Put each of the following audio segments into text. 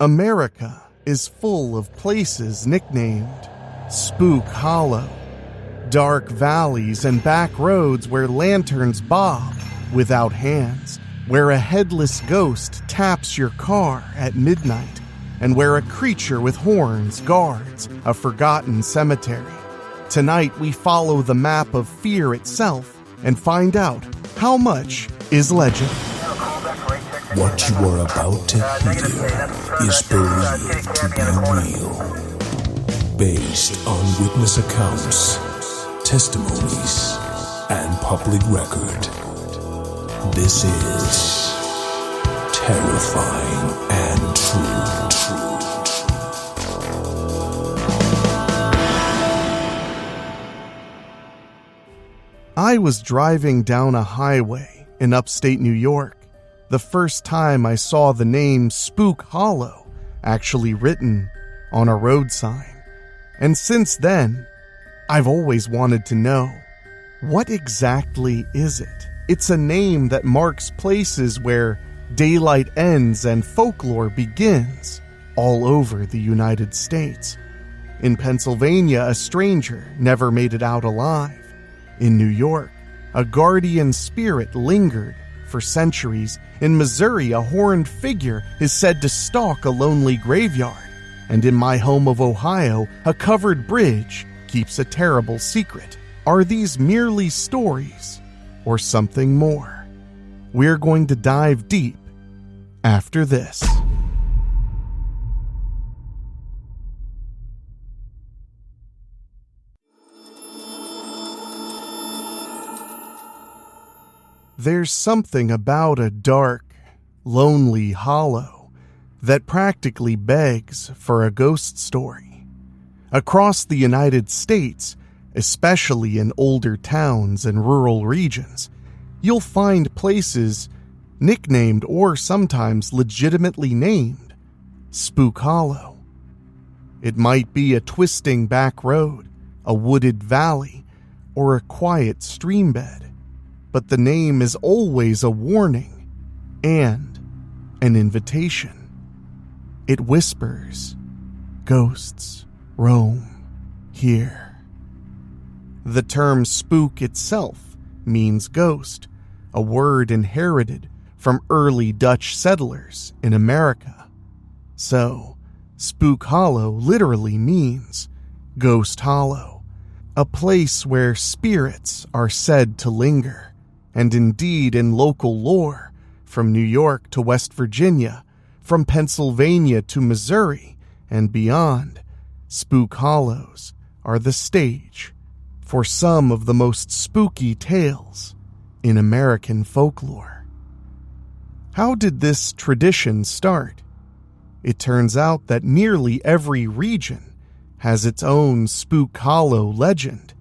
America is full of places nicknamed Spook Hollow, dark valleys and back roads where lanterns bob without hands, where a headless ghost taps your car at midnight, and where a creature with horns guards a forgotten cemetery. Tonight we follow the map of fear itself and find out how much is legend. What you are about to hear is believed to be real, based on witness accounts, testimonies, and public record. This is terrifying and true. I was driving down a highway in upstate New York the first time I saw the name Spook Hollow actually written on a road sign. And since then, I've always wanted to know, what exactly is it? It's a name that marks places where daylight ends and folklore begins all over the United States. In Pennsylvania, a stranger never made it out alive. In New York, a guardian spirit lingered for centuries. In Missouri, a horned figure is said to stalk a lonely graveyard. And in my home of Ohio, a covered bridge keeps a terrible secret. Are these merely stories or something more? We're going to dive deep after this. There's something about a dark, lonely hollow that practically begs for a ghost story. Across the United States, especially in older towns and rural regions, you'll find places nicknamed or sometimes legitimately named Spook Hollow. It might be a twisting back road, a wooded valley, or a quiet stream bed. But the name is always a warning and an invitation. It whispers, "Ghosts roam here." The term spook itself means ghost, a word inherited from early Dutch settlers in America. So, Spook Hollow literally means ghost hollow, a place where spirits are said to linger. And indeed, in local lore, from New York to West Virginia, from Pennsylvania to Missouri, and beyond, Spook Hollows are the stage for some of the most spooky tales in American folklore. How did this tradition start? It turns out that nearly every region has its own Spook Hollow legend.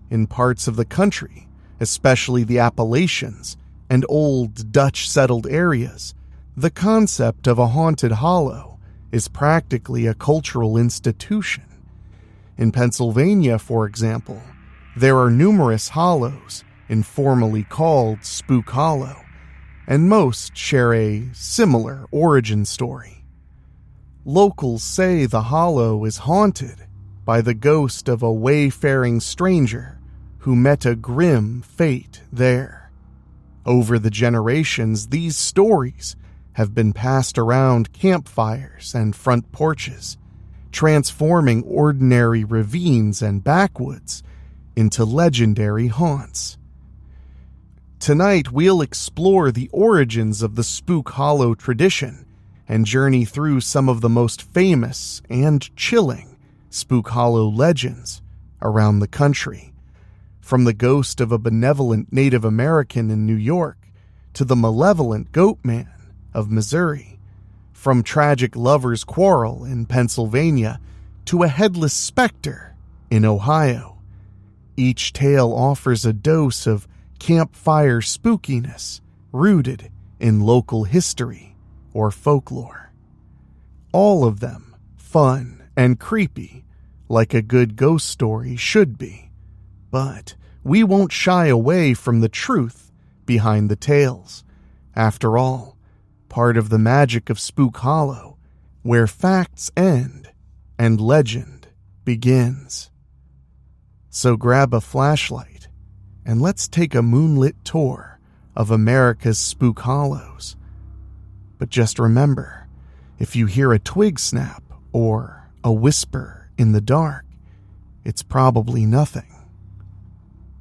In parts of the country, especially the Appalachians and old Dutch-settled areas, the concept of a haunted hollow is practically a cultural institution. In Pennsylvania, for example, there are numerous hollows informally called Spook Hollow, and most share a similar origin story. Locals say the hollow is haunted by the ghost of a wayfaring stranger who met a grim fate there. Over the generations, these stories have been passed around campfires and front porches, transforming ordinary ravines and backwoods into legendary haunts. Tonight, we'll explore the origins of the Spook Hollow tradition and journey through some of the most famous and chilling Spook Hollow legends around the country. From the ghost of a benevolent Native American in New York to the malevolent goat man of Missouri, from tragic lovers' quarrel in Pennsylvania to a headless specter in Ohio. Each tale offers a dose of campfire spookiness rooted in local history or folklore. All of them fun and creepy, like a good ghost story should be. But we won't shy away from the truth behind the tales. After all, part of the magic of Spook Hollow where facts end and legend begins. So grab a flashlight and let's take a moonlit tour of America's Spook Hollows. But just remember, if you hear a twig snap or a whisper in the dark, it's probably nothing.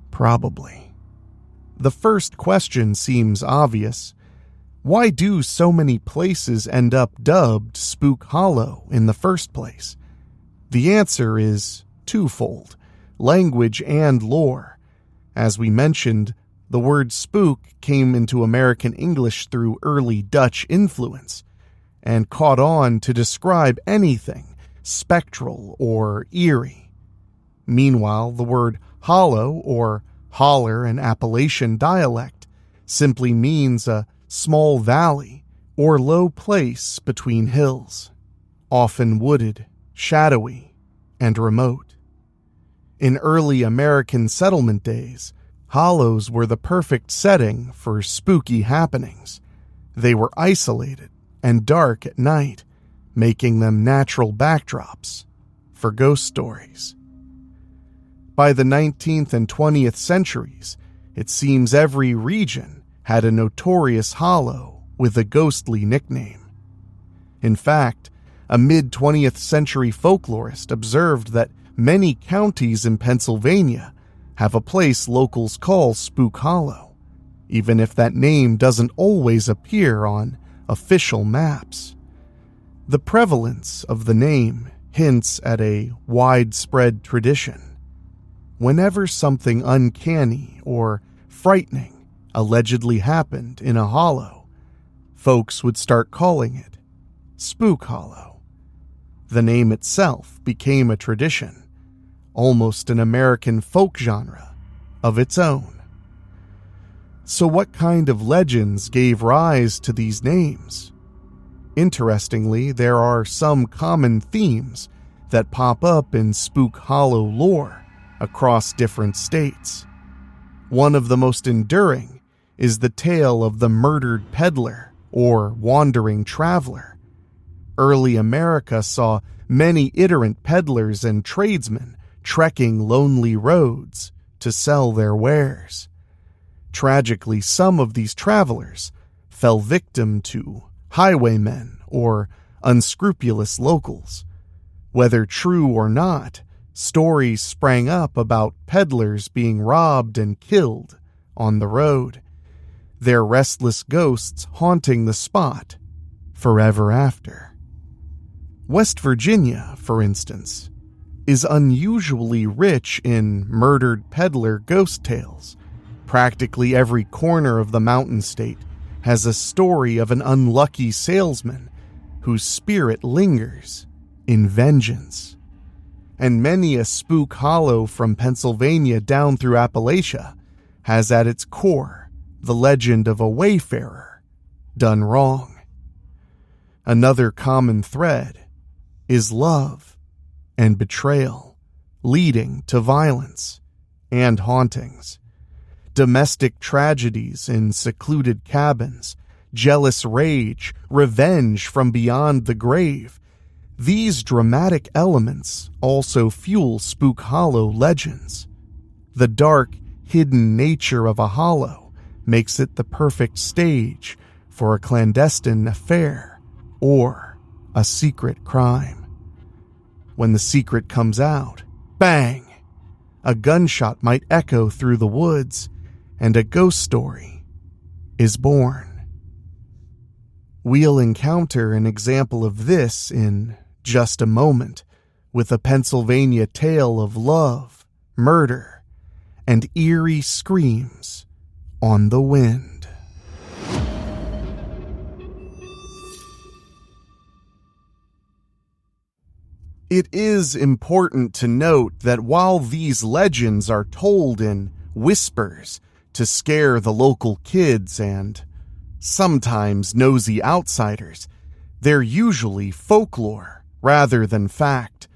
Probably. The first question seems obvious. Why do so many places end up dubbed Spook Hollow in the first place? The answer is twofold: language and lore. As we mentioned, the word spook came into American English through early Dutch influence and caught on to describe anything spectral or eerie. Meanwhile, the word hollow or holler in Appalachian dialect simply means a small valley or low place between hills, often wooded, shadowy, and remote. In early American settlement days, hollows were the perfect setting for spooky happenings. They were isolated and dark at night, making them natural backdrops for ghost stories. By the 19th and 20th centuries, it seems every region had a notorious hollow with a ghostly nickname. In fact, a mid-20th century folklorist observed that many counties in Pennsylvania have a place locals call Spook Hollow, even if that name doesn't always appear on official maps. The prevalence of the name hints at a widespread tradition. Whenever something uncanny or frightening allegedly happened in a hollow, folks would start calling it Spook Hollow. The name itself became a tradition, almost an American folk genre of its own. So what kind of legends gave rise to these names? Interestingly, there are some common themes that pop up in Spook Hollow lore across different states. One of the most enduring is the tale of the murdered peddler or wandering traveler. Early America saw many itinerant peddlers and tradesmen trekking lonely roads to sell their wares. Tragically, some of these travelers fell victim to highwaymen or unscrupulous locals. Whether true or not, stories sprang up about peddlers being robbed and killed on the road, their restless ghosts haunting the spot forever after. West Virginia, for instance, is unusually rich in murdered-peddler ghost tales. Practically every corner of the mountain state has a story of an unlucky salesman whose spirit lingers in vengeance. And many a Spook Hollow from Pennsylvania down through Appalachia has at its core the legend of a wayfarer done wrong. Another common thread is love and betrayal, leading to violence and hauntings. Domestic tragedies in secluded cabins, jealous rage, revenge from beyond the grave. These dramatic elements also fuel Spook Hollow legends. The dark, hidden nature of a hollow makes it the perfect stage for a clandestine affair or a secret crime. When the secret comes out, bang! A gunshot might echo through the woods, and a ghost story is born. We'll encounter an example of this in just a moment, with a Pennsylvania tale of love, murder, and eerie screams on the wind. It is important to note that while these legends are told in whispers to scare the local kids and sometimes nosy outsiders, they're usually folklore rather than fact.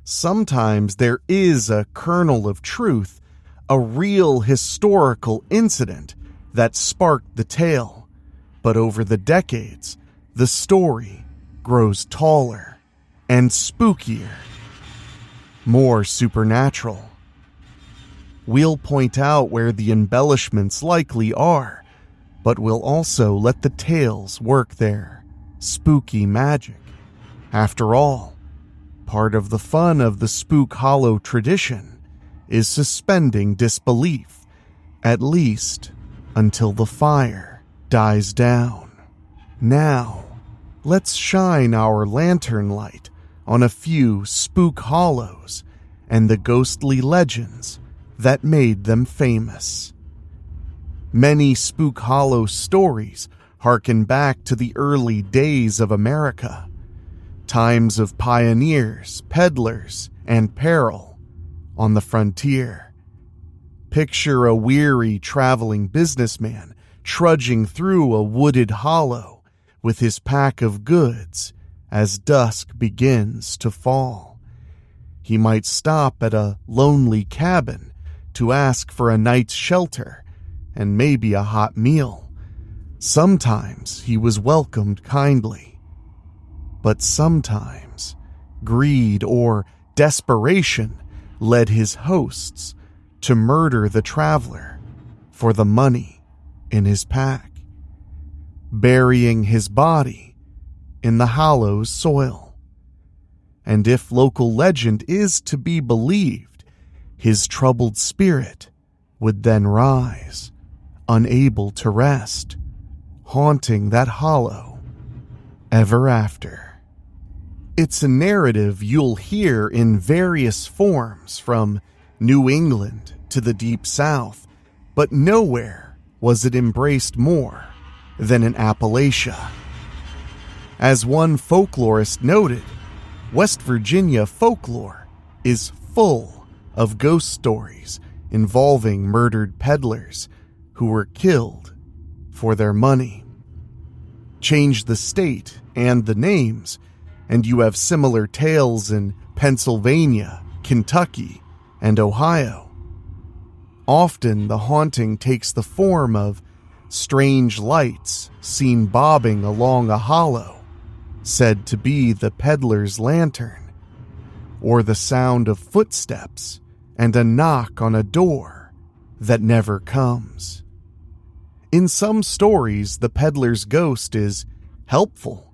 Sometimes there is a kernel of truth, a real historical incident that sparked the tale, but over the decades, the story grows taller and spookier, more supernatural. We'll point out where the embellishments likely are, but we'll also let the tales work their spooky magic. After all, part of the fun of the Spook Hollow tradition is suspending disbelief, at least until the fire dies down. Now, let's shine our lantern light on a few spook hollows and the ghostly legends that made them famous. Many Spook Hollow stories harken back to the early days of America, times of pioneers, peddlers, and peril on the frontier. Picture a weary traveling businessman trudging through a wooded hollow with his pack of goods as dusk begins to fall. He might stop at a lonely cabin to ask for a night's shelter and maybe a hot meal. Sometimes he was welcomed kindly, but sometimes greed or desperation led his hosts to murder the traveler for the money in his pack, burying his body in the hollow's soil. And if local legend is to be believed, his troubled spirit would then rise, unable to rest, haunting that hollow ever after. It's a narrative you'll hear in various forms from New England to the Deep South, but nowhere was it embraced more than in Appalachia. As one folklorist noted, West Virginia folklore is full of ghost stories involving murdered peddlers who were killed for their money. Change the state and the names, and you have similar tales in Pennsylvania, Kentucky, and Ohio. Often the haunting takes the form of strange lights seen bobbing along a hollow, said to be the peddler's lantern, or the sound of footsteps and a knock on a door that never comes. In some stories, the peddler's ghost is helpful,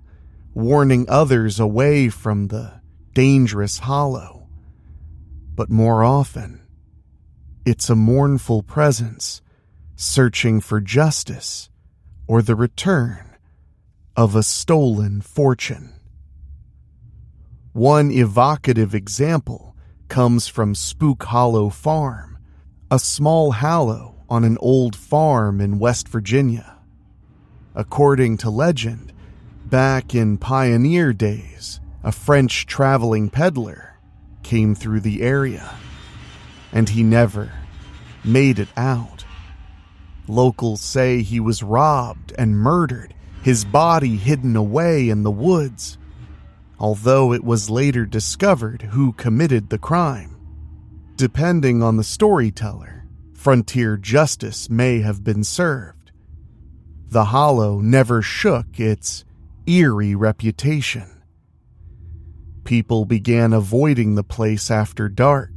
warning others away from the dangerous hollow. But more often, it's a mournful presence searching for justice or the return of a stolen fortune. One evocative example comes from Spook Hollow Farm, a small hollow on an old farm in West Virginia. According to legend, back in pioneer days, a French traveling peddler came through the area, and he never made it out. Locals say he was robbed and murdered, his body hidden away in the woods, although it was later discovered who committed the crime. Depending on the storyteller, frontier justice may have been served. The hollow never shook its eerie reputation. People began avoiding the place after dark,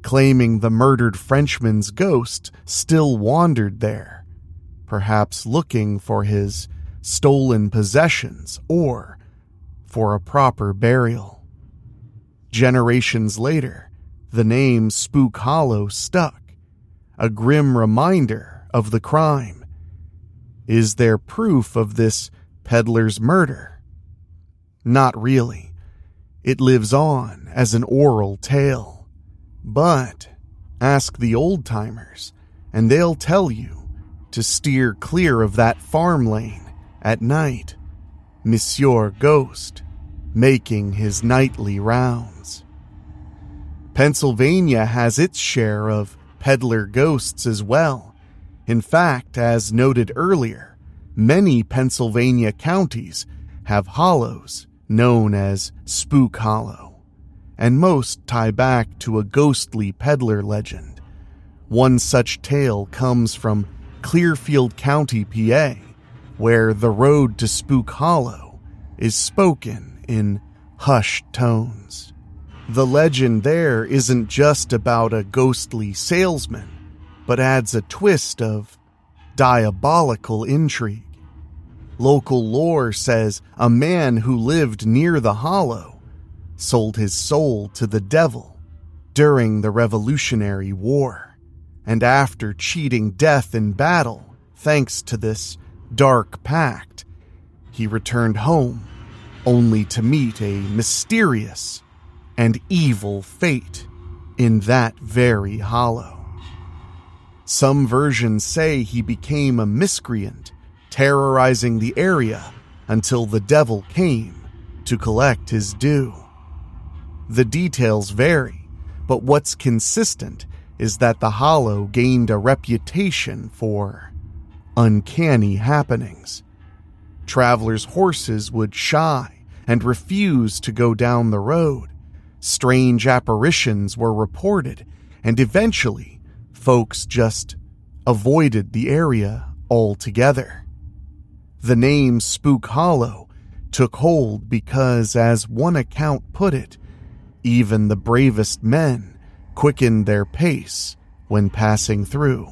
claiming the murdered Frenchman's ghost still wandered there, perhaps looking for his stolen possessions or for a proper burial. Generations later, the name Spook Hollow stuck, a grim reminder of the crime. Is there proof of this peddler's murder? Not really. It lives on as an oral tale. But ask the old-timers, and they'll tell you to steer clear of that farm lane at night. Monsieur Ghost making his nightly rounds. Pennsylvania has its share of peddler ghosts as well. In fact, as noted earlier, many Pennsylvania counties have hollows known as Spook Hollow, and most tie back to a ghostly peddler legend. One such tale comes from Clearfield County, PA, where the road to Spook Hollow is spoken in hushed tones. The legend there isn't just about a ghostly salesman, but adds a twist of diabolical intrigue. Local lore says a man who lived near the hollow sold his soul to the devil during the Revolutionary War, and after cheating death in battle thanks to this dark pact, he returned home only to meet a mysterious and evil fate in that very hollow. Some versions say he became a miscreant, terrorizing the area until the devil came to collect his due. The details vary, but what's consistent is that the hollow gained a reputation for uncanny happenings. Travelers' horses would shy and refuse to go down the road. Strange apparitions were reported, and eventually, folks just avoided the area altogether. The name Spook Hollow took hold because, as one account put it, even the bravest men quickened their pace when passing through,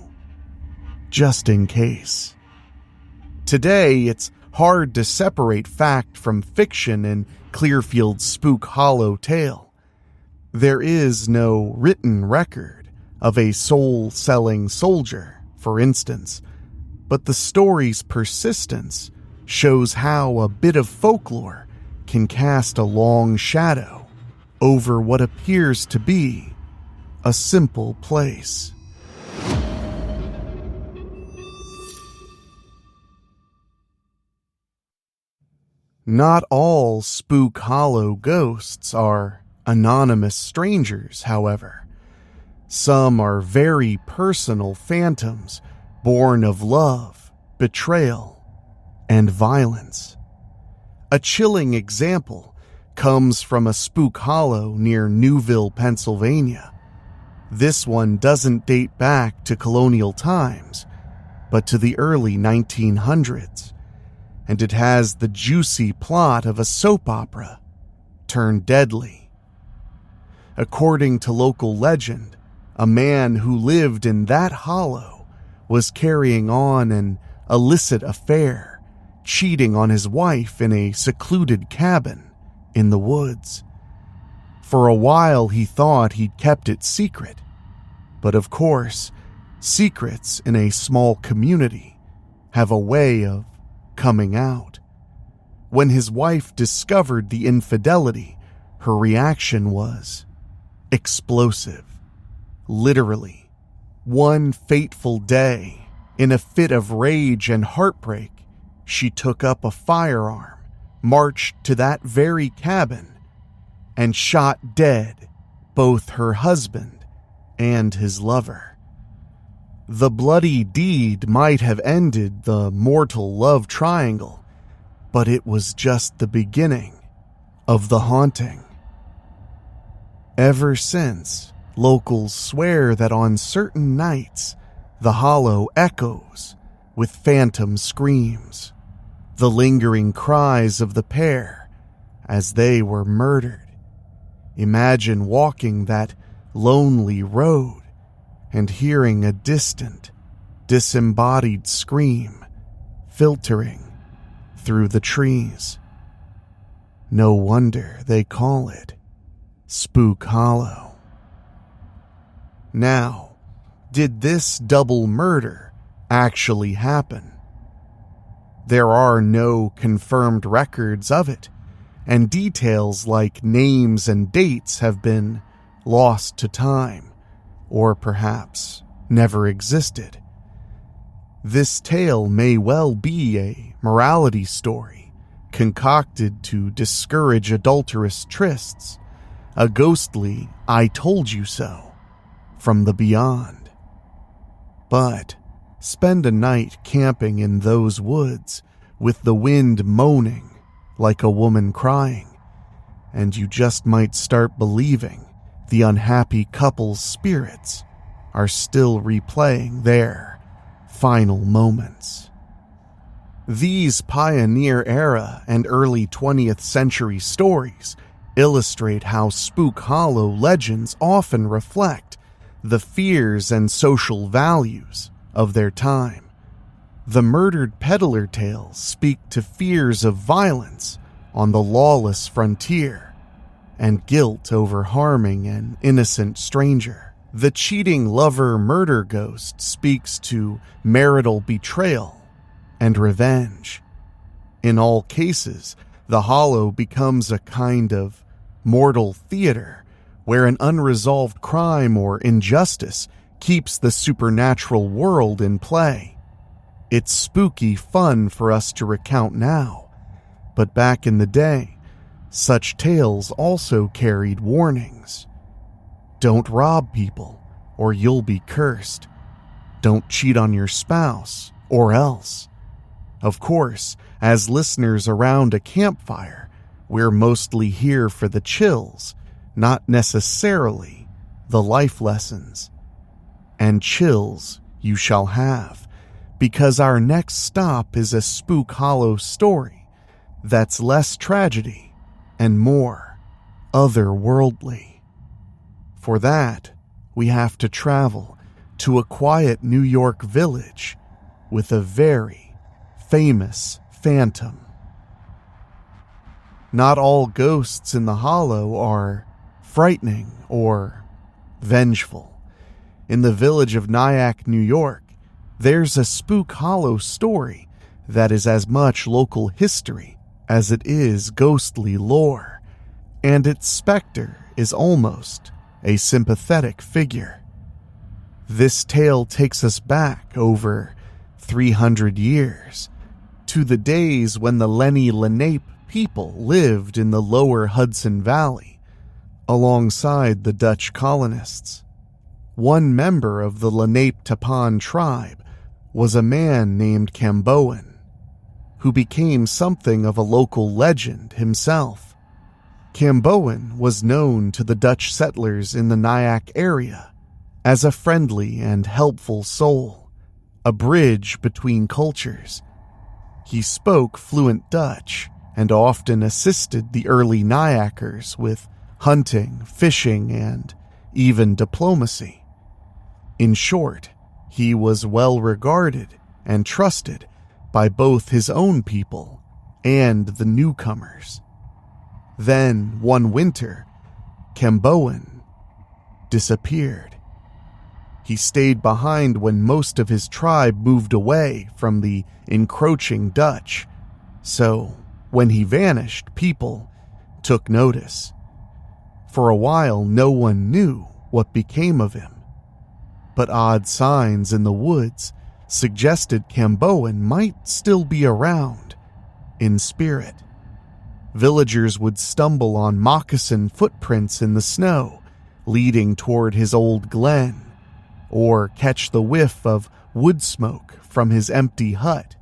just in case. Today, it's hard to separate fact from fiction in Clearfield's Spook Hollow tale. There is no written record of a soul-selling soldier, for instance, but the story's persistence shows how a bit of folklore can cast a long shadow over what appears to be a simple place. Not all Spook Hollow ghosts are anonymous strangers, however. Some are very personal phantoms born of love, betrayal, and violence. A chilling example comes from a Spook Hollow near Newville, Pennsylvania. This one doesn't date back to colonial times, but to the early 1900s, and it has the juicy plot of a soap opera turned deadly. According to local legend, a man who lived in that hollow was carrying on an illicit affair, cheating on his wife in a secluded cabin in the woods. For a while he thought he'd kept it secret, but of course, secrets in a small community have a way of coming out. When his wife discovered the infidelity, her reaction was explosive. Literally, one fateful day, in a fit of rage and heartbreak, she took up a firearm, marched to that very cabin, and shot dead both her husband and his lover. The bloody deed might have ended the mortal love triangle, but it was just the beginning of the haunting. Ever since, locals swear that on certain nights, the hollow echoes with phantom screams, the lingering cries of the pair as they were murdered. Imagine walking that lonely road and hearing a distant, disembodied scream filtering through the trees. No wonder they call it Spook Hollow. Now, did this double murder actually happen? There are no confirmed records of it, and details like names and dates have been lost to time, or perhaps never existed. This tale may well be a morality story concocted to discourage adulterous trysts, a ghostly "I told you so" from the beyond. But spend a night camping in those woods with the wind moaning like a woman crying, and you just might start believing the unhappy couple's spirits are still replaying their final moments. These pioneer-era and early 20th century stories illustrate how Spook Hollow legends often reflect the fears and social values of their time. The murdered-peddler tales speak to fears of violence on the lawless frontier and guilt over harming an innocent stranger. The cheating lover murder ghost speaks to marital betrayal and revenge. In all cases, the Hollow becomes a kind of mortal theater where an unresolved crime or injustice keeps the supernatural world in play. It's spooky fun for us to recount now, but back in the day, such tales also carried warnings. Don't rob people, or you'll be cursed. Don't cheat on your spouse, or else. Of course, as listeners around a campfire, we're mostly here for the chills, not necessarily the life lessons. And chills you shall have, because our next stop is a Spook Hollow story that's less tragedy and more otherworldly. For that, we have to travel to a quiet New York village with a very famous phantom. Not all ghosts in the Hollow are frightening or vengeful. In the village of Nyack, New York, there's a Spook Hollow story that is as much local history as it is ghostly lore, and its specter is almost a sympathetic figure. This tale takes us back over 300 years to the days when the Lenni Lenape people lived in the lower Hudson Valley, alongside the Dutch colonists. One member of the Lenape-Tappan tribe was a man named Camboan, who became something of a local legend himself. Camboan was known to the Dutch settlers in the Nyack area as a friendly and helpful soul, a bridge between cultures. He spoke fluent Dutch and often assisted the early Nyackers with hunting, fishing, and even diplomacy. In short, he was well regarded and trusted by both his own people and the newcomers. Then, one winter, Camboan disappeared. He stayed behind when most of his tribe moved away from the encroaching Dutch, so when he vanished, people took notice. For a while, no one knew what became of him, but odd signs in the woods suggested Camboan might still be around in spirit. Villagers would stumble on moccasin footprints in the snow leading toward his old glen, or catch the whiff of wood smoke from his empty hut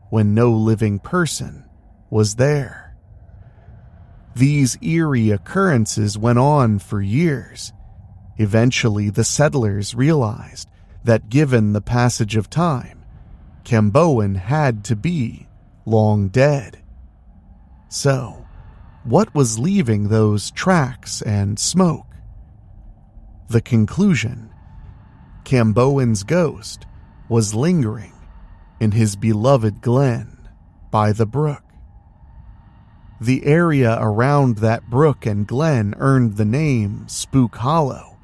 when no living person was there. These eerie occurrences went on for years. Eventually, the settlers realized that given the passage of time, Camboan had to be long dead. So, what was leaving those tracks and smoke? The conclusion: Camboan's ghost was lingering in his beloved glen by the brook. The area around that brook and glen earned the name Spook Hollow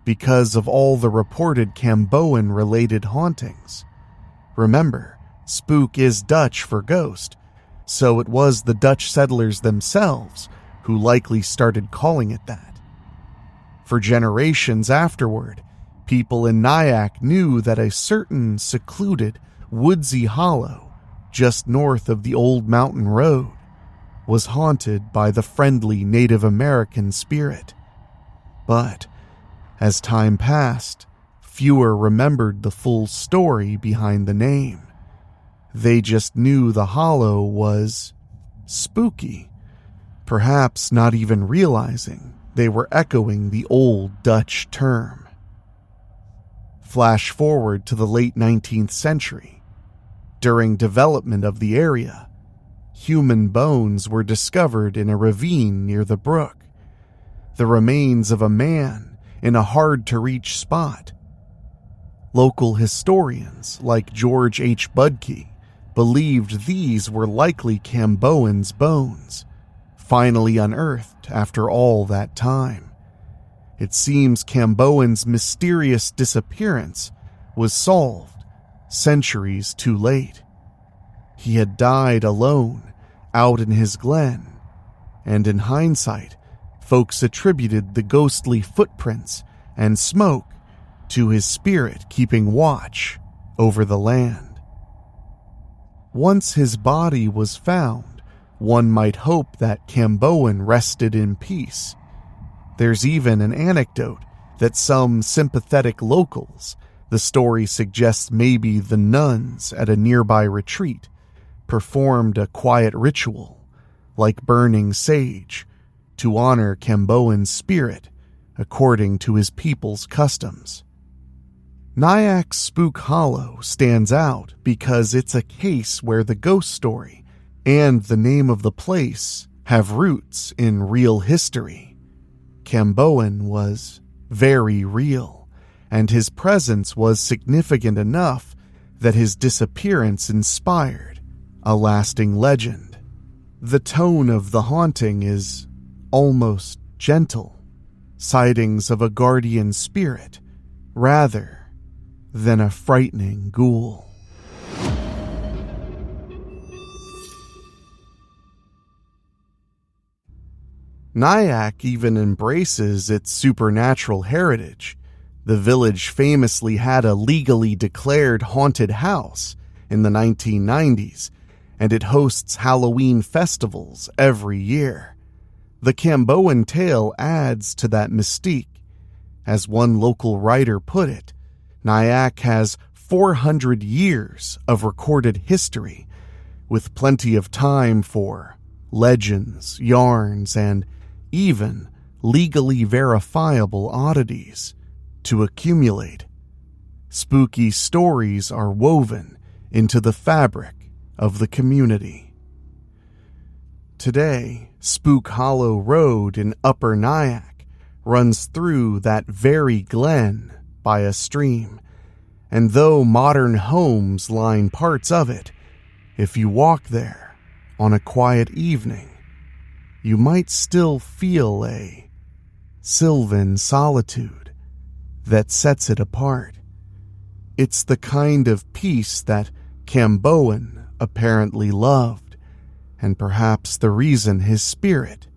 because of all the reported Camboan-related hauntings. Remember, spook is Dutch for ghost, so it was the Dutch settlers themselves who likely started calling it that. For generations afterward, people in Nyack knew that a certain secluded, woodsy hollow just north of the old mountain road was haunted by the friendly Native American spirit. But as time passed, fewer remembered the full story behind the name. They just knew the hollow was spooky, perhaps not even realizing they were echoing the old Dutch term. Flash forward to the late 19th century. During development of the area, human bones were discovered in a ravine near the brook, the remains of a man in a hard-to-reach spot. Local historians like George H. Budke believed these were likely Camboan's bones, finally unearthed after all that time. It seems Camboan's mysterious disappearance was solved centuries too late. He had died alone out in his glen, and in hindsight, folks attributed the ghostly footprints and smoke to his spirit keeping watch over the land. Once his body was found, one might hope that Camboan rested in peace. There's even an anecdote that some sympathetic locals, the story suggests maybe the nuns at a nearby retreat, performed a quiet ritual, like burning sage, to honor Camboan's spirit according to his people's customs. Nyack's Spook Hollow stands out because it's a case where the ghost story and the name of the place have roots in real history. Camboan was very real, and his presence was significant enough that his disappearance inspired a lasting legend. The tone of the haunting is almost gentle, sightings of a guardian spirit rather than a frightening ghoul. Nyack even embraces its supernatural heritage. The village famously had a legally declared haunted house in the 1990s, and it hosts Halloween festivals every year. The Camboan tale adds to that mystique. As one local writer put it, Nyack has 400 years of recorded history, with plenty of time for legends, yarns, and even legally verifiable oddities to accumulate. Spooky stories are woven into the fabric of the community. Today, Spook Hollow Rd in Upper Nyack runs through that very glen by a stream, and though modern homes line parts of it, if you walk there on a quiet evening, you might still feel a sylvan solitude that sets it apart. It's the kind of peace that Camboan apparently loved, and perhaps the reason his spirit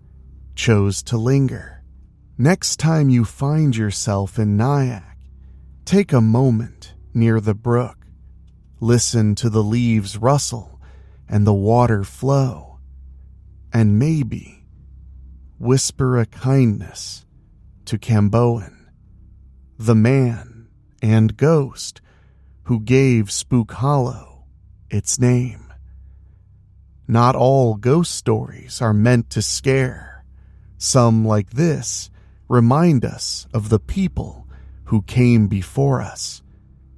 chose to linger. Next time you find yourself in Nyack, take a moment near the brook. Listen to the leaves rustle and the water flow, and maybe whisper a kindness to Camboan, the man and ghost who gave Spook Hollow its name. Not all ghost stories are meant to scare. Some, like this, remind us of the people who came before us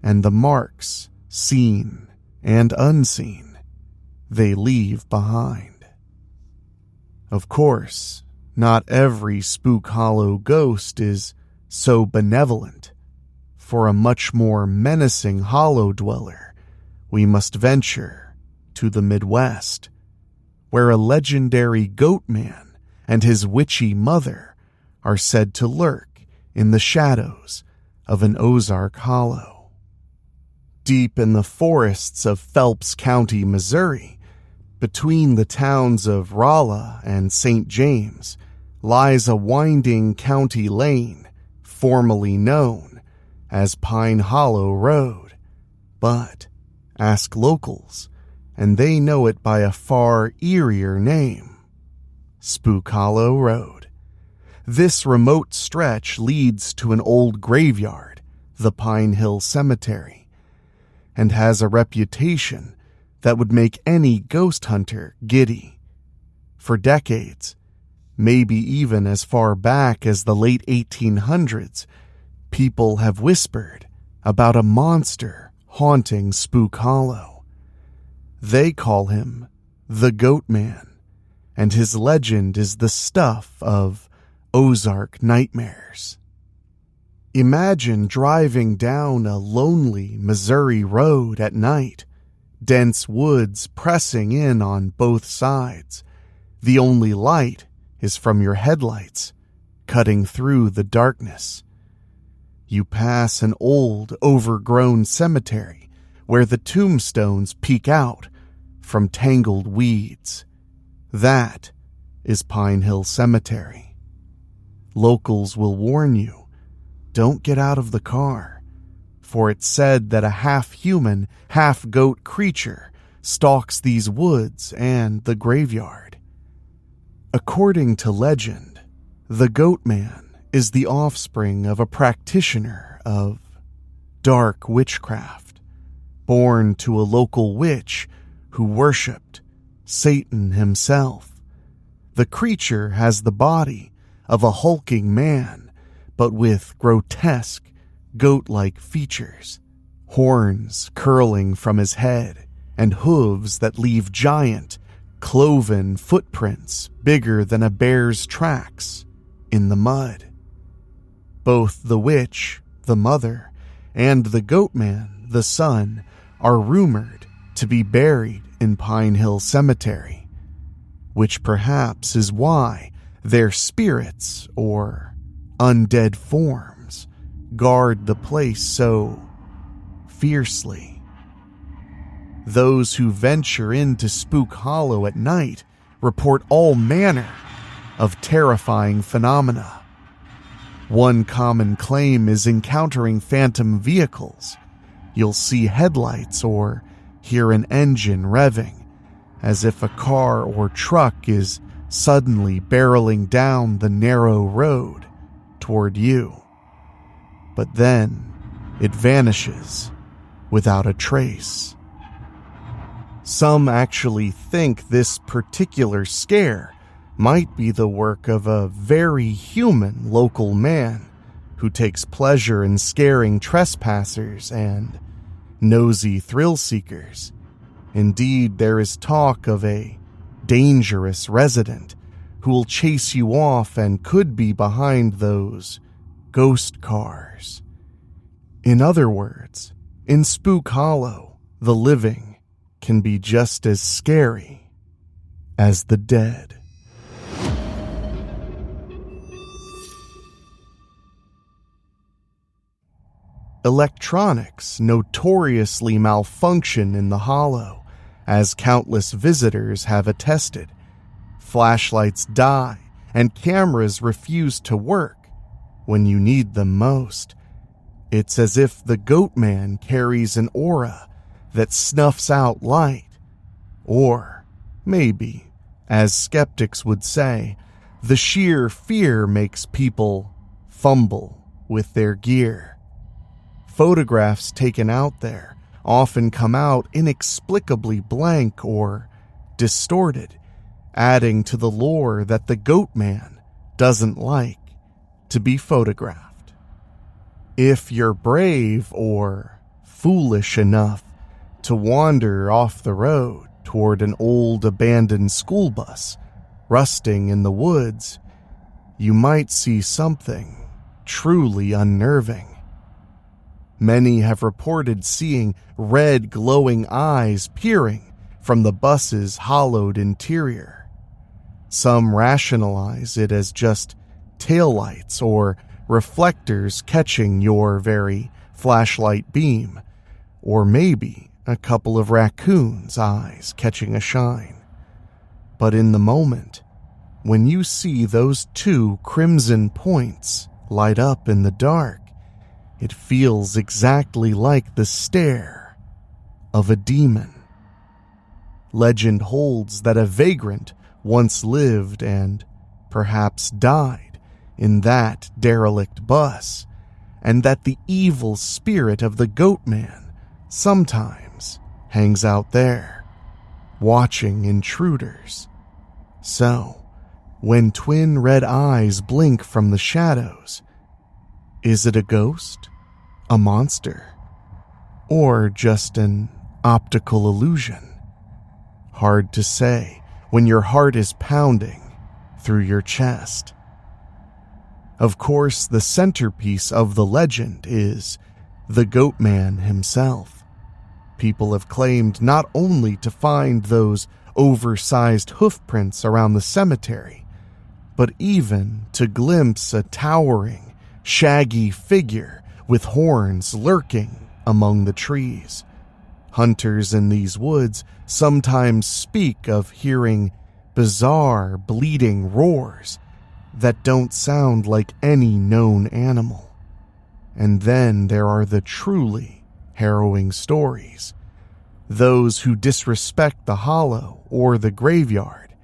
and the marks, seen and unseen, they leave behind. Of course, not every Spook Hollow ghost is so benevolent. For a much more menacing hollow dweller, we must venture to the Midwest, where a legendary goat man and his witchy mother are said to lurk in the shadows of an Ozark hollow. Deep in the forests of Phelps County, Missouri, between the towns of Rolla and St. James, lies a winding county lane formerly known as Pine Hollow Road. But ask locals, and they know it by a far eerier name: Spook Hollow Rd. This remote stretch leads to an old graveyard, the Pine Hill Cemetery, and has a reputation that would make any ghost hunter giddy. For decades, maybe even as far back as the late 1800s, people have whispered about a monster haunting Spook Hollow. They call him the Goat Man, and his legend is the stuff of Ozark nightmares. Imagine driving down a lonely Missouri road at night, dense woods pressing in on both sides. The only light is from your headlights, cutting through the darkness. You pass an old, overgrown cemetery where the tombstones peek out from tangled weeds. That is Pine Hill Cemetery. Locals will warn you, don't get out of the car, for it's said that a half-human, half-goat creature stalks these woods and the graveyard. According to legend, the Goat Man is the offspring of a practitioner of dark witchcraft, born to a local witch who worshipped Satan himself. The creature has the body of a hulking man, but with grotesque, goat-like features, horns curling from his head, and hooves that leave giant, cloven footprints bigger than a bear's tracks in the mud. Both the witch, the mother, and the Goat Man, the son, are rumored to be buried in Pine Hill Cemetery, which perhaps is why their spirits, or undead forms, guard the place so fiercely. Those who venture into Spook Hollow at night report all manner of terrifying phenomena. One common claim is encountering phantom vehicles. You'll see headlights or hear an engine revving, as if a car or truck is suddenly barreling down the narrow road toward you. But then it vanishes without a trace. Some actually think this particular scare might be the work of a very human local man who takes pleasure in scaring trespassers and nosy thrill seekers. Indeed, there is talk of a dangerous resident who will chase you off and could be behind those ghost cars. In other words, in Spook Hollow, the living can be just as scary as the dead. Electronics notoriously malfunction in the Hollow, as countless visitors have attested. Flashlights die, and cameras refuse to work when you need them most. It's as if the Goat Man carries an aura that snuffs out light. Or, maybe, as skeptics would say, the sheer fear makes people fumble with their gear. Photographs taken out there often come out inexplicably blank or distorted, adding to the lore that the Goat Man doesn't like to be photographed. If you're brave or foolish enough to wander off the road toward an old abandoned school bus rusting in the woods, you might see something truly unnerving. Many have reported seeing red glowing eyes peering from the bus's hollowed interior. Some rationalize it as just taillights or reflectors catching your very flashlight beam, or maybe a couple of raccoons' eyes catching a shine. But in the moment, when you see those two crimson points light up in the dark, it feels exactly like the stare of a demon. Legend holds that a vagrant once lived and perhaps died in that derelict bus, and that the evil spirit of the Goat Man sometimes hangs out there, watching intruders. So, when twin red eyes blink from the shadows, is it a ghost, a monster, or just an optical illusion? Hard to say when your heart is pounding through your chest. Of course, the centerpiece of the legend is the Goat Man himself. People have claimed not only to find those oversized hoofprints around the cemetery, but even to glimpse a towering, shaggy figure with horns lurking among the trees. Hunters in these woods sometimes speak of hearing bizarre, bleating roars that don't sound like any known animal. And then there are the truly harrowing stories. Those who disrespect the hollow or the graveyard.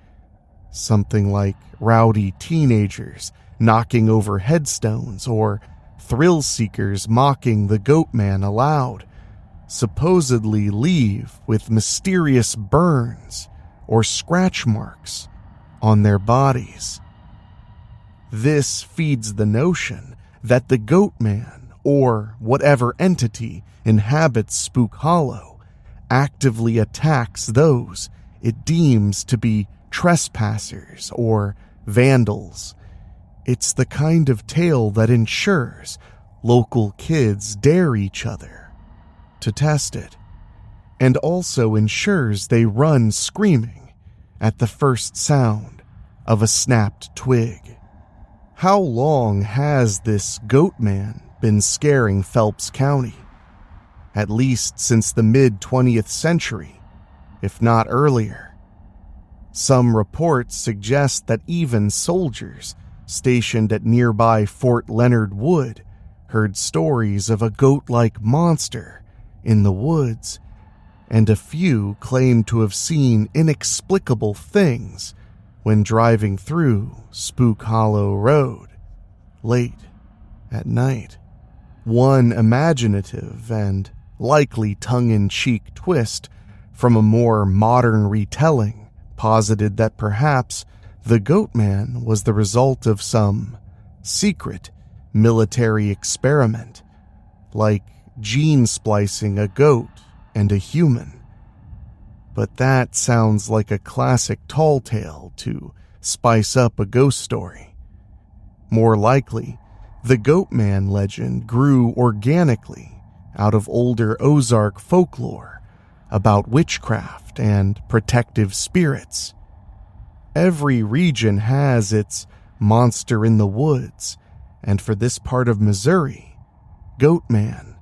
Something like rowdy teenagers knocking over headstones or thrill seekers mocking the Goat Man aloud, supposedly leave with mysterious burns or scratch marks on their bodies. This feeds the notion that the Goat Man, or whatever entity inhabits Spook Hollow, actively attacks those it deems to be trespassers or vandals. It's the kind of tale that ensures local kids dare each other to test it, and also ensures they run screaming at the first sound of a snapped twig. How long has this Goat Man been scaring Phelps County? At least since the mid-20th century, if not earlier. Some reports suggest that even soldiers stationed at nearby Fort Leonard Wood heard stories of a goat-like monster in the woods, and a few claim to have seen inexplicable things when driving through Spook Hollow Rd late at night. One imaginative and likely tongue-in-cheek twist from a more modern retelling posited that perhaps the Goat Man was the result of some secret military experiment, like gene splicing a goat and a human. But that sounds like a classic tall tale to spice up a ghost story. More likely, the Goat Man legend grew organically out of older Ozark folklore about witchcraft and protective spirits. Every region has its monster in the woods, and for this part of Missouri, Goat Man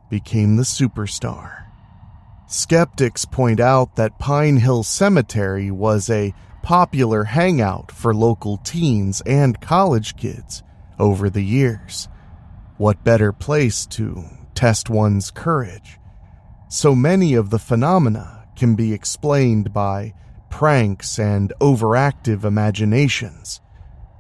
became the superstar. Skeptics point out that Pine Hill Cemetery was a popular hangout for local teens and college kids over the years. What better place to test one's courage? So many of the phenomena can be explained by pranks and overactive imaginations.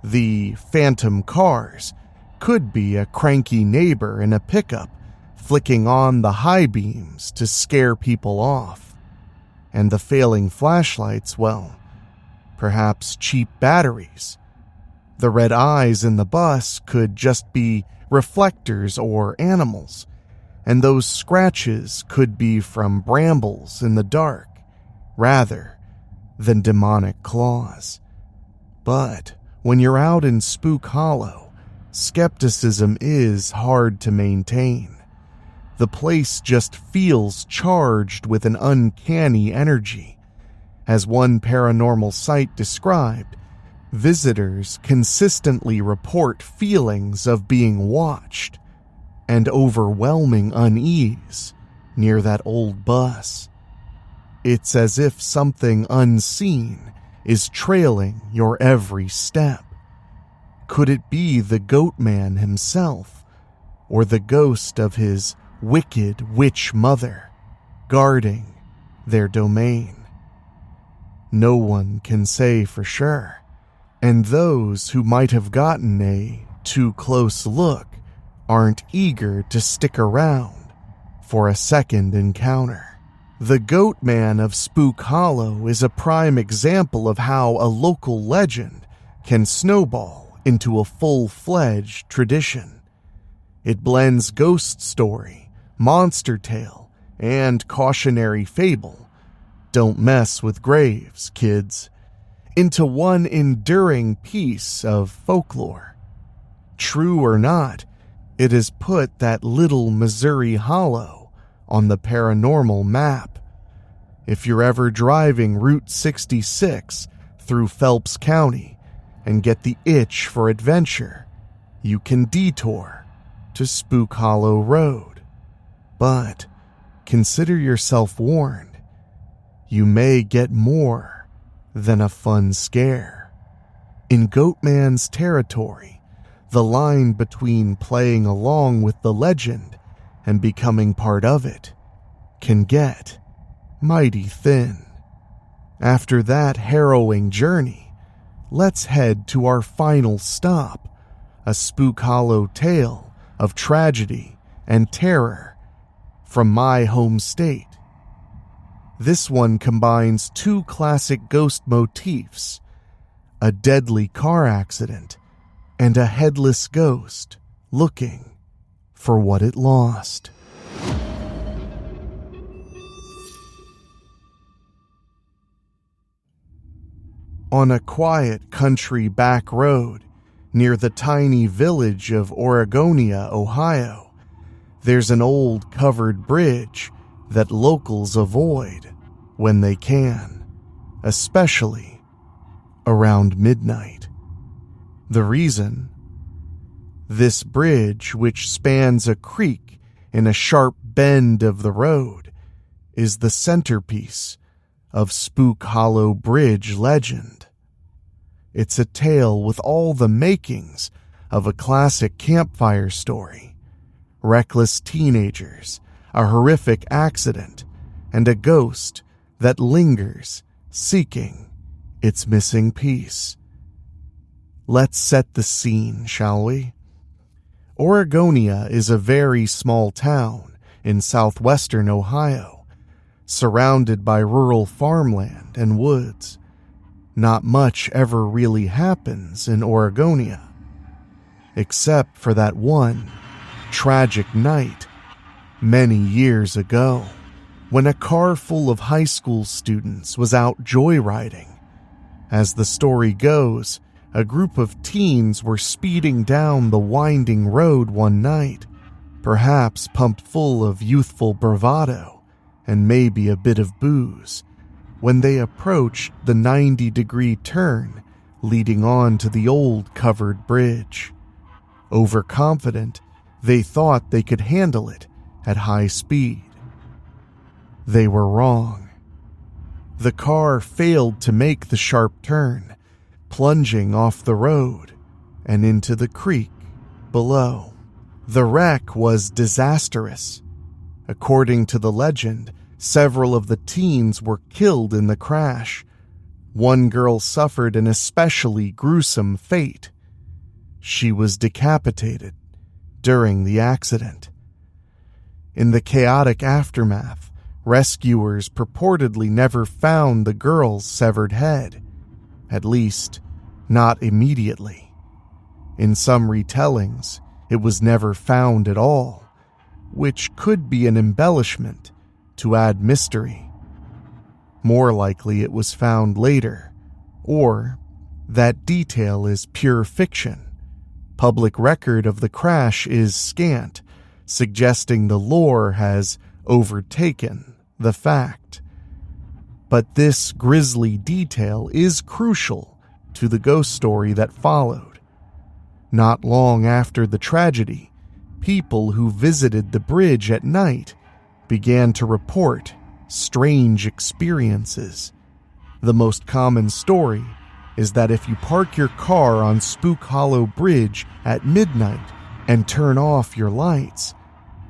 The phantom cars could be a cranky neighbor in a pickup flicking on the high beams to scare people off. And the failing flashlights, well, perhaps cheap batteries. The red eyes in the bus could just be reflectors or animals, and those scratches could be from brambles in the dark, rather than demonic claws. But when you're out in Spook Hollow, skepticism is hard to maintain. The place just feels charged with an uncanny energy. As one paranormal site described, visitors consistently report feelings of being watched and overwhelming unease near that old bus. It's as if something unseen is trailing your every step. Could it be the Goat Man himself, or the ghost of his wicked witch mother guarding their domain? No one can say for sure, and those who might have gotten a too close look aren't eager to stick around for a second encounter. The Goat Man of Spook Hollow is a prime example of how a local legend can snowball into a full-fledged tradition. It blends ghost story, monster tale, and cautionary fable don't mess with graves, kids, into one enduring piece of folklore. True or not, it has put that little Missouri Hollow on the paranormal map. If you're ever driving Route 66 through Phelps County and get the itch for adventure, you can detour to Spook Hollow Rd. But consider yourself warned. You may get more than a fun scare. In Goatman's territory, the line between playing along with the legend and becoming part of it can get mighty thin. After that harrowing journey, let's head to our final stop, a Spook Hollow tale of tragedy and terror from my home state. This one combines two classic ghost motifs, a deadly car accident and a headless ghost looking for what it lost. On a quiet country back road near the tiny village of Oregonia, Ohio, there's an old covered bridge that locals avoid when they can, especially around midnight. The reason? This bridge, which spans a creek in a sharp bend of the road, is the centerpiece of Spook Hollow Bridge legend. It's a tale with all the makings of a classic campfire story: reckless teenagers, a horrific accident, and a ghost that lingers seeking its missing piece. Let's set the scene, shall we? Oregonia is a very small town in southwestern Ohio, surrounded by rural farmland and woods. Not much ever really happens in Oregonia, except for that one tragic night many years ago, when a car full of high school students was out joyriding. As the story goes, a group of teens were speeding down the winding road one night, perhaps pumped full of youthful bravado and maybe a bit of booze, when they approached the 90-degree turn leading on to the old covered bridge. Overconfident, they thought they could handle it at high speed. They were wrong. The car failed to make the sharp turn, plunging off the road and into the creek below. The wreck was disastrous. According to the legend, several of the teens were killed in the crash. One girl suffered an especially gruesome fate. She was decapitated during the accident. In the chaotic aftermath, rescuers purportedly never found the girl's severed head, at least not immediately. In some retellings, it was never found at all, which could be an embellishment to add mystery. More likely it was found later, or that detail is pure fiction. Public record of the crash is scant, suggesting the lore has overtaken the fact. But this grisly detail is crucial to the ghost story that followed. Not long after the tragedy, people who visited the bridge at night began to report strange experiences. The most common story is that if you park your car on Spook Hollow Bridge at midnight and turn off your lights,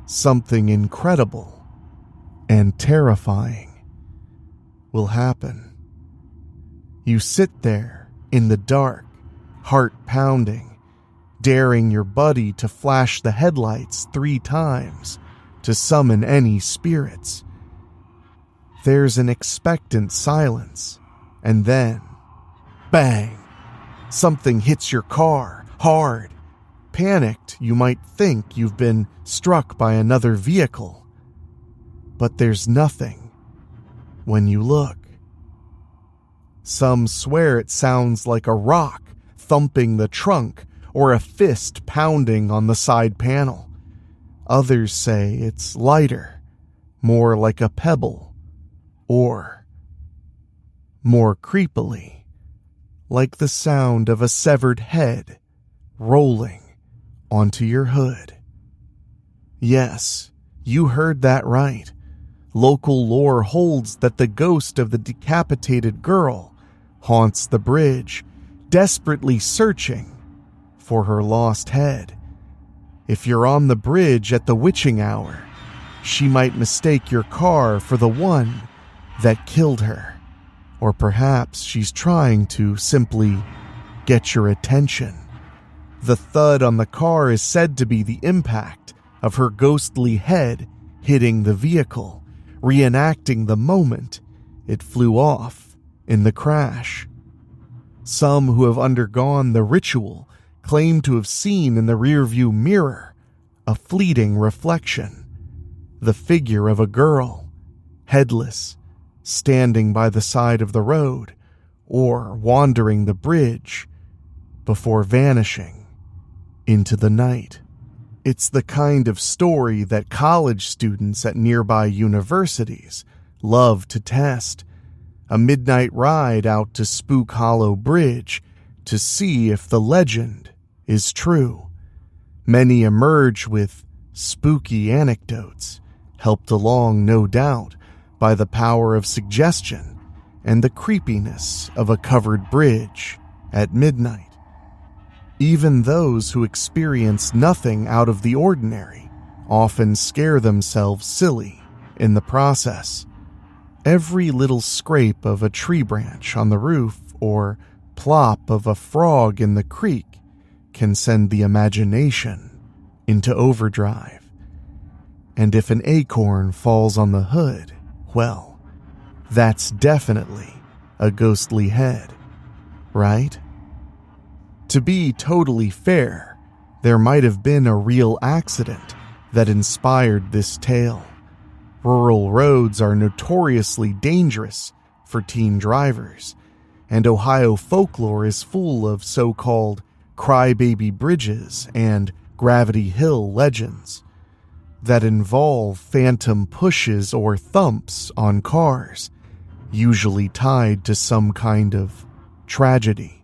something incredible and terrifying will happen. You sit there in the dark, heart pounding, daring your buddy to flash the headlights 3 times to summon any spirits. There's an expectant silence, and then, bang! Something hits your car, hard. Panicked, you might think you've been struck by another vehicle. But there's nothing. when you look. Some swear it sounds like a rock thumping the trunk or a fist pounding on the side panel. Others say it's lighter, more like a pebble, or, more creepily, like the sound of a severed head rolling onto your hood. Yes, you heard that right. Local lore holds that the ghost of the decapitated girl haunts the bridge, desperately searching for her lost head. If you're on the bridge at the witching hour, she might mistake your car for the one that killed her. Or perhaps she's trying to simply get your attention. The thud on the car is said to be the impact of her ghostly head hitting the vehicle, reenacting the moment it flew off in the crash. Some who have undergone the ritual claim to have seen in the rearview mirror a fleeting reflection, the figure of a girl, headless, standing by the side of the road or wandering the bridge before vanishing into the night. It's the kind of story that college students at nearby universities love to test. A midnight ride out to Spook Hollow Bridge to see if the legend is true. Many emerge with spooky anecdotes, helped along, no doubt, by the power of suggestion and the creepiness of a covered bridge at midnight. Even those who experience nothing out of the ordinary often scare themselves silly in the process. Every little scrape of a tree branch on the roof or plop of a frog in the creek can send the imagination into overdrive. And if an acorn falls on the hood, well, that's definitely a ghostly head, right? To be totally fair, there might have been a real accident that inspired this tale. Rural roads are notoriously dangerous for teen drivers, and Ohio folklore is full of so-called crybaby bridges and Gravity Hill legends that involve phantom pushes or thumps on cars, usually tied to some kind of tragedy.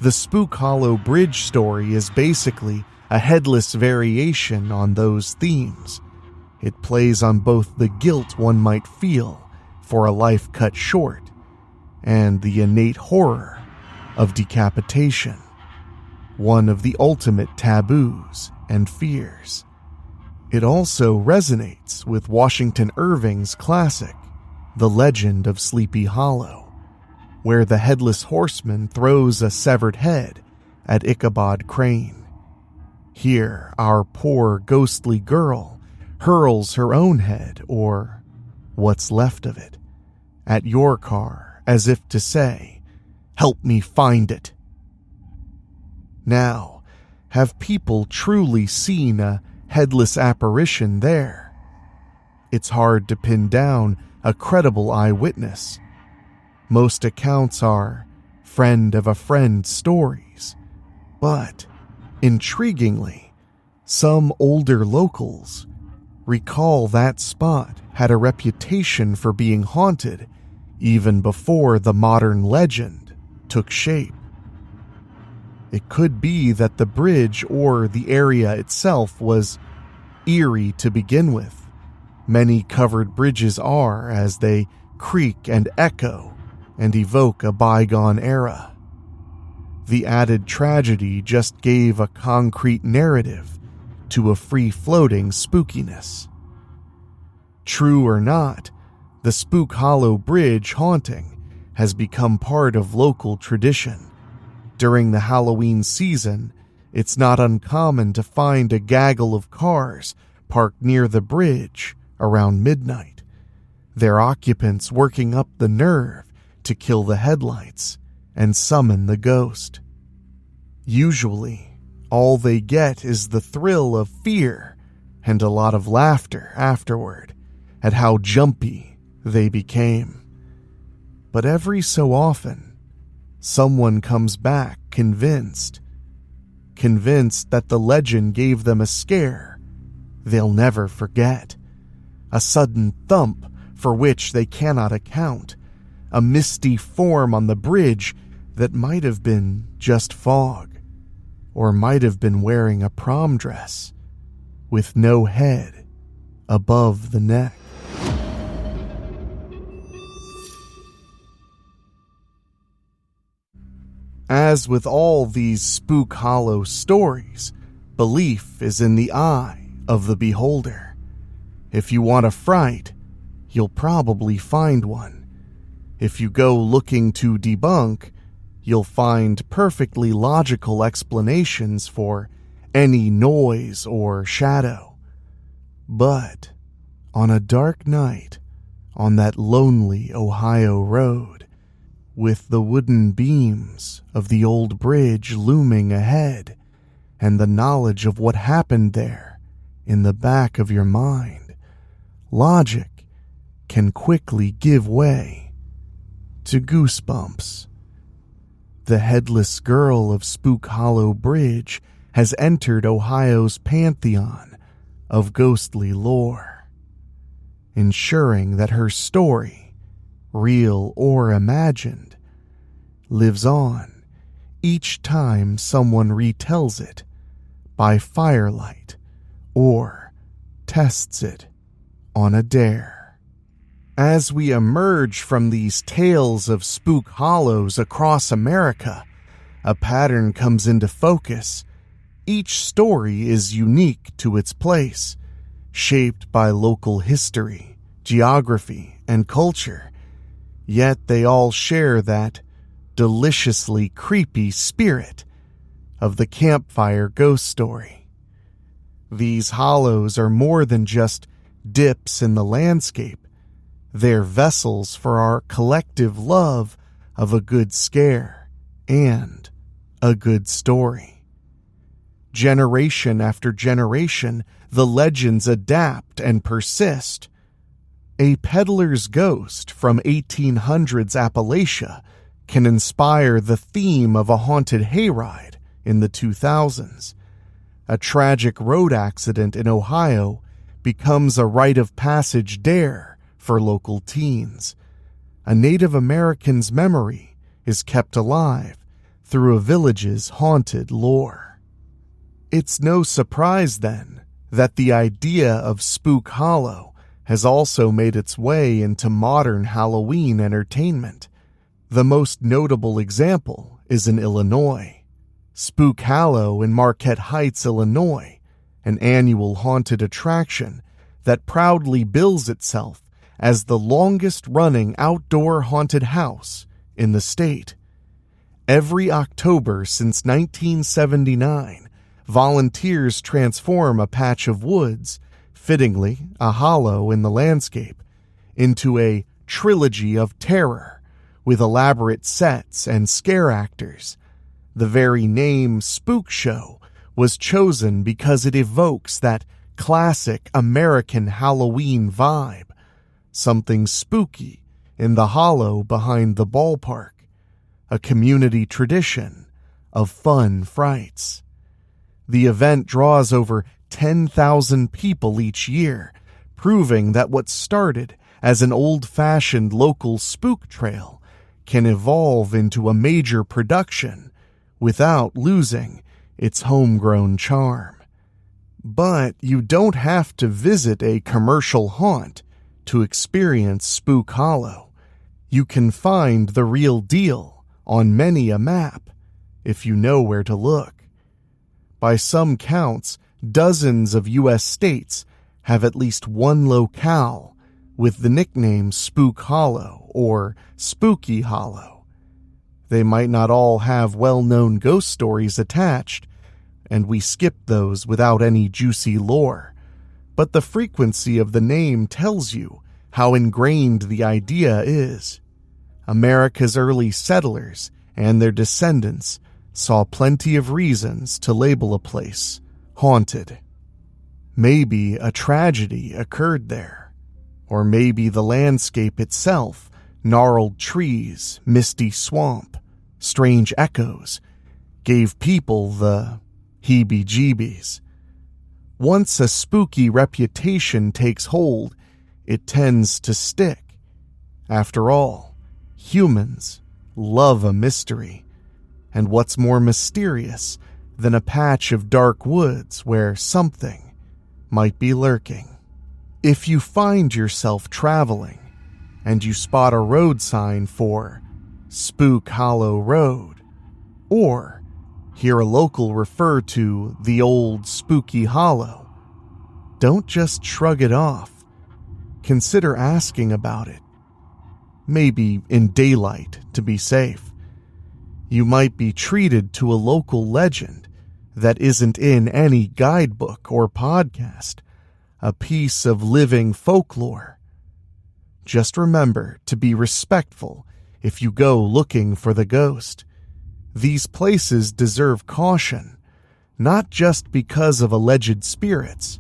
The Spook Hollow Bridge story is basically a headless variation on those themes. It plays on both the guilt one might feel for a life cut short and the innate horror of decapitation, one of the ultimate taboos and fears. It also resonates with Washington Irving's classic, The Legend of Sleepy Hollow, where the headless horseman throws a severed head at Ichabod Crane. Here, our poor ghostly girl hurls her own head, or what's left of it, at your car as if to say, "Help me find it." Now, have people truly seen a headless apparition there? It's hard to pin down a credible eyewitness. Most accounts are friend of a friend stories, but intriguingly, some older locals recall that spot had a reputation for being haunted even before the modern legend took shape. It could be that the bridge or the area itself was eerie to begin with. Many covered bridges are, as they creak and echo and evoke a bygone era. The added tragedy just gave a concrete narrative to a free-floating spookiness. True or not, the Spook Hollow Bridge haunting has become part of local tradition. During the Halloween season, it's not uncommon to find a gaggle of cars parked near the bridge around midnight, their occupants working up the nerve to kill the headlights and summon the ghost. Usually, all they get is the thrill of fear and a lot of laughter afterward at how jumpy they became. But every so often, someone comes back convinced that the legend gave them a scare they'll never forget, a sudden thump for which they cannot account, a misty form on the bridge that might have been just fog, or might have been wearing a prom dress with no head above the neck. As with all these Spook Hollow stories, belief is in the eye of the beholder. If you want a fright, you'll probably find one. If you go looking to debunk, you'll find perfectly logical explanations for any noise or shadow. But on a dark night, on that lonely Ohio road, with the wooden beams of the old bridge looming ahead, and the knowledge of what happened there in the back of your mind, logic can quickly give way to goosebumps. The headless girl of Spook Hollow Bridge has entered Ohio's pantheon of ghostly lore, ensuring that her story, real or imagined, lives on each time someone retells it by firelight or tests it on a dare. As we emerge from these tales of Spook Hollows across America, a pattern comes into focus. Each story is unique to its place, shaped by local history, geography, and culture, yet they all share that deliciously creepy spirit of the campfire ghost story. These hollows are more than just dips in the landscape. They're vessels for our collective love of a good scare and a good story. Generation after generation, the legends adapt and persist. A peddler's ghost from 1800s Appalachia can inspire the theme of a haunted hayride in the 2000s. A tragic road accident in Ohio becomes a rite of passage dare for local teens. A Native American's memory is kept alive through a village's haunted lore. It's no surprise, then, that the idea of Spook Hollow has also made its way into modern Halloween entertainment. The most notable example is in Illinois. Spook Hollow in Marquette Heights, Illinois, an annual haunted attraction that proudly bills itself as the longest-running outdoor haunted house in the state. Every October since 1979, volunteers transform a patch of woods, fittingly a hollow in the landscape, into a trilogy of terror with elaborate sets and scare actors. The very name Spook Show was chosen because it evokes that classic American Halloween vibe, something spooky in the hollow behind the ballpark, a community tradition of fun frights. The event draws over 10,000 people each year, proving that what started as an old-fashioned local spook trail can evolve into a major production without losing its homegrown charm. But you don't have to visit a commercial haunt to experience Spook Hollow. You can find the real deal on many a map if you know where to look. By some counts, dozens of U.S. states have at least one locale with the nickname Spook Hollow or Spooky Hollow. They might not all have well-known ghost stories attached, and we skip those without any juicy lore, but the frequency of the name tells you how ingrained the idea is. America's early settlers and their descendants saw plenty of reasons to label a place haunted. Maybe a tragedy occurred there, Or maybe the landscape itself, gnarled trees, misty swamp, strange echoes, gave people the heebie-jeebies. Once a spooky reputation takes hold, it tends to stick. After all, humans love a mystery. And what's more mysterious than a patch of dark woods where something might be lurking? If you find yourself traveling and you spot a road sign for Spook Hollow Rd, or hear a local refer to the old spooky hollow, don't just shrug it off. Consider asking about it. Maybe in daylight to be safe. You might be treated to a local legend that isn't in any guidebook or podcast, a piece of living folklore. Just remember to be respectful if you go looking for the ghost. These places deserve caution, not just because of alleged spirits,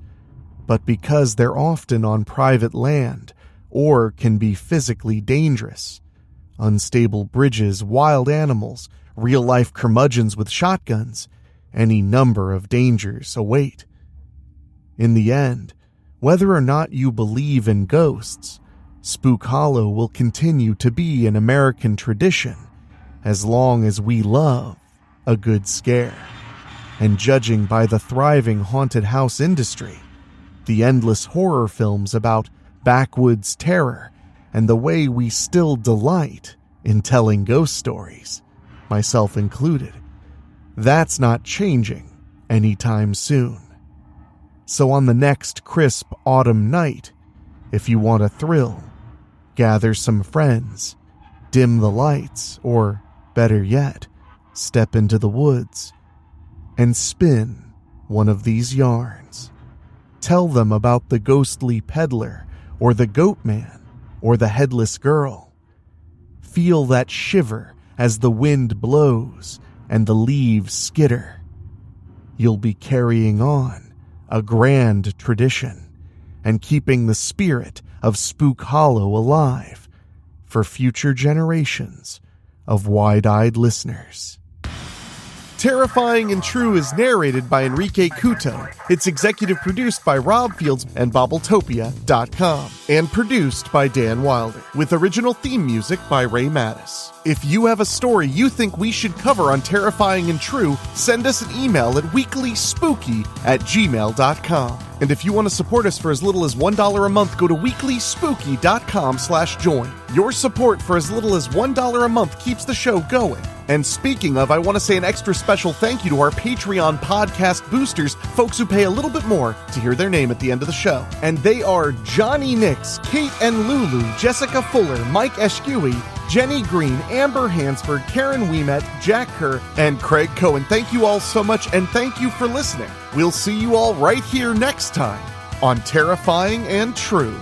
but because they're often on private land or can be physically dangerous. Unstable bridges, wild animals, real-life curmudgeons with shotguns, any number of dangers await. In the end, whether or not you believe in ghosts, Spook Hollow will continue to be an American tradition as long as we love a good scare. And judging by the thriving haunted house industry, the endless horror films about backwoods terror, and the way we still delight in telling ghost stories, myself included, that's not changing anytime soon. So on the next crisp autumn night, if you want a thrill, gather some friends, dim the lights, or better yet, step into the woods and spin one of these yarns. Tell them about the ghostly peddler, or the goat man, or the headless girl. Feel that shiver as the wind blows and the leaves skitter. You'll be carrying on a grand tradition and keeping the spirit of Spook Hollow alive for future generations of wide-eyed listeners. Terrifying and True is narrated by Enrique Couto. It's executive produced by Rob Fields and Bobbletopia.com, and produced by Dan Wilder, with original theme music by Ray Mattis. If you have a story you think we should cover on Terrifying and True, send us an email at weeklyspooky@gmail.com. And if you want to support us for as little as $1 a month, go to weeklyspooky.com/join. Your support for as little as $1 a month keeps the show going. And speaking of, I want to say an extra special thank you to our Patreon podcast boosters, folks who pay a little bit more to hear their name at the end of the show. And they are Johnny Nix, Kate and Lulu, Jessica Fuller, Mike Eschewey, Jenny Green, Amber Hansford, Karen Wiemet, Jack Kerr, and Craig Cohen. Thank you all so much, and thank you for listening. We'll see you all right here next time on Terrifying and True.